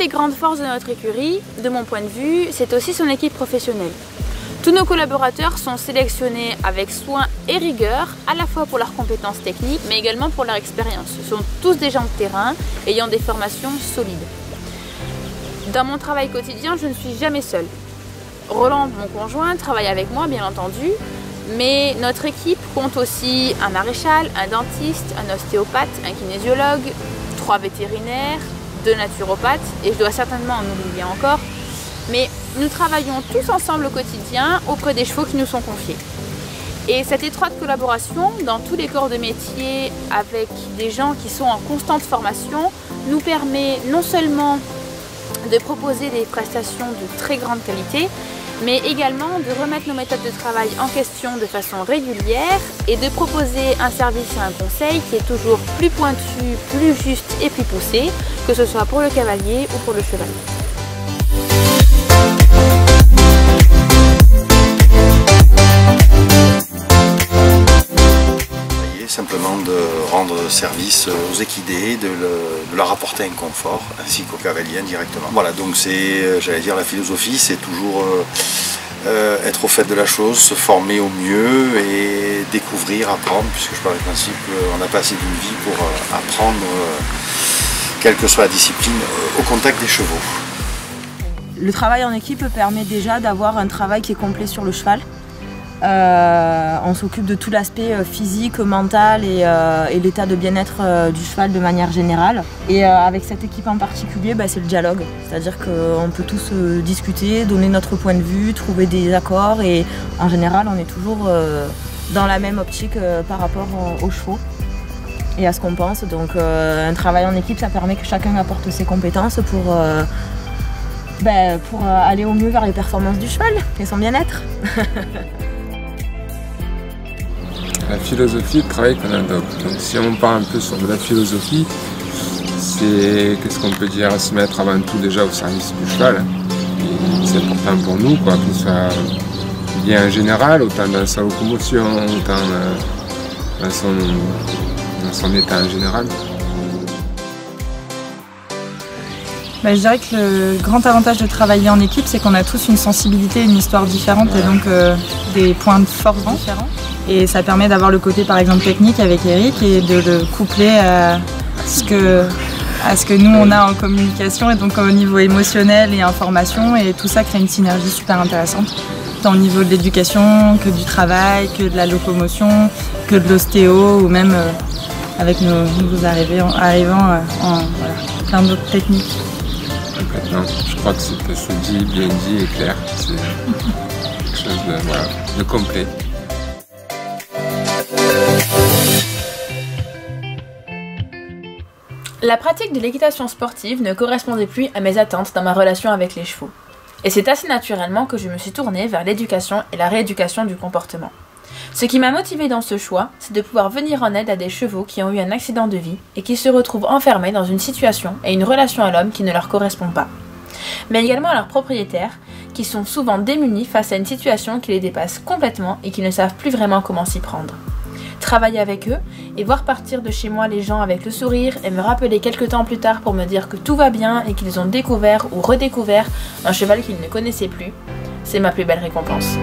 des grandes forces de notre écurie, de mon point de vue, c'est aussi son équipe professionnelle. Tous nos collaborateurs sont sélectionnés avec soin et rigueur, à la fois pour leurs compétences techniques, mais également pour leur expérience. Ce sont tous des gens de terrain, ayant des formations solides. Dans mon travail quotidien, je ne suis jamais seule. Roland, mon conjoint, travaille avec moi, bien entendu, mais notre équipe compte aussi un maréchal, un dentiste, un ostéopathe, un kinésiologue, 3 vétérinaires, 2 naturopathes, et je dois certainement en oublier encore. Mais nous travaillons tous ensemble au quotidien auprès des chevaux qui nous sont confiés. Et cette étroite collaboration dans tous les corps de métier avec des gens qui sont en constante formation nous permet non seulement de proposer des prestations de très grande qualité, mais également de remettre nos méthodes de travail en question de façon régulière et de proposer un service et un conseil qui est toujours plus pointu, plus juste et plus poussé, que ce soit pour le cavalier ou pour le cheval. Simplement de rendre service aux équidés, de leur apporter un confort, ainsi qu'aux cavaliers indirectement. Voilà, donc c'est, j'allais dire, la philosophie, c'est toujours être au fait de la chose, se former au mieux et découvrir, apprendre, puisque je pars du principe qu'on n'a pas assez d'une vie pour apprendre, quelle que soit la discipline, au contact des chevaux. Le travail en équipe permet déjà d'avoir un travail qui est complet sur le cheval. On s'occupe de tout l'aspect physique, mental et l'état de bien-être du cheval de manière générale. Et avec cette équipe en particulier, c'est le dialogue. C'est-à-dire qu'on peut tous discuter, donner notre point de vue, trouver des accords et en général on est toujours dans la même optique par rapport aux chevaux et à ce qu'on pense. Donc un travail en équipe, ça permet que chacun apporte ses compétences pour aller au mieux vers les performances du cheval et son bien-être. La philosophie de travail qu'on adopte. Donc si on part un peu sur de la philosophie, c'est, qu'est-ce qu'on peut dire, se mettre avant tout déjà au service du cheval. C'est important pour nous, quoi, qu'il soit bien en général, autant dans sa locomotion, autant dans son état en général. Je dirais que le grand avantage de travailler en équipe, c'est qu'on a tous une sensibilité, une histoire différente et donc des points de force différents. Et ça permet d'avoir le côté par exemple technique avec Eric et de le coupler à ce que nous on a en communication et donc au niveau émotionnel et information, et tout ça crée une synergie super intéressante tant au niveau de l'éducation que du travail, que de la locomotion, que de l'ostéo ou même avec nos nouveaux arrivants en plein d'autres techniques. Complètement. Je crois que c'est dit, bien dit et clair. C'est quelque chose de complet. La pratique de l'équitation sportive ne correspondait plus à mes attentes dans ma relation avec les chevaux. Et c'est assez naturellement que je me suis tournée vers l'éducation et la rééducation du comportement. Ce qui m'a motivée dans ce choix, c'est de pouvoir venir en aide à des chevaux qui ont eu un accident de vie et qui se retrouvent enfermés dans une situation et une relation à l'homme qui ne leur correspond pas. Mais également à leurs propriétaires, qui sont souvent démunis face à une situation qui les dépasse complètement et qui ne savent plus vraiment comment s'y prendre. Travailler avec eux et voir partir de chez moi les gens avec le sourire et me rappeler quelques temps plus tard pour me dire que tout va bien et qu'ils ont découvert ou redécouvert un cheval qu'ils ne connaissaient plus, c'est ma plus belle récompense.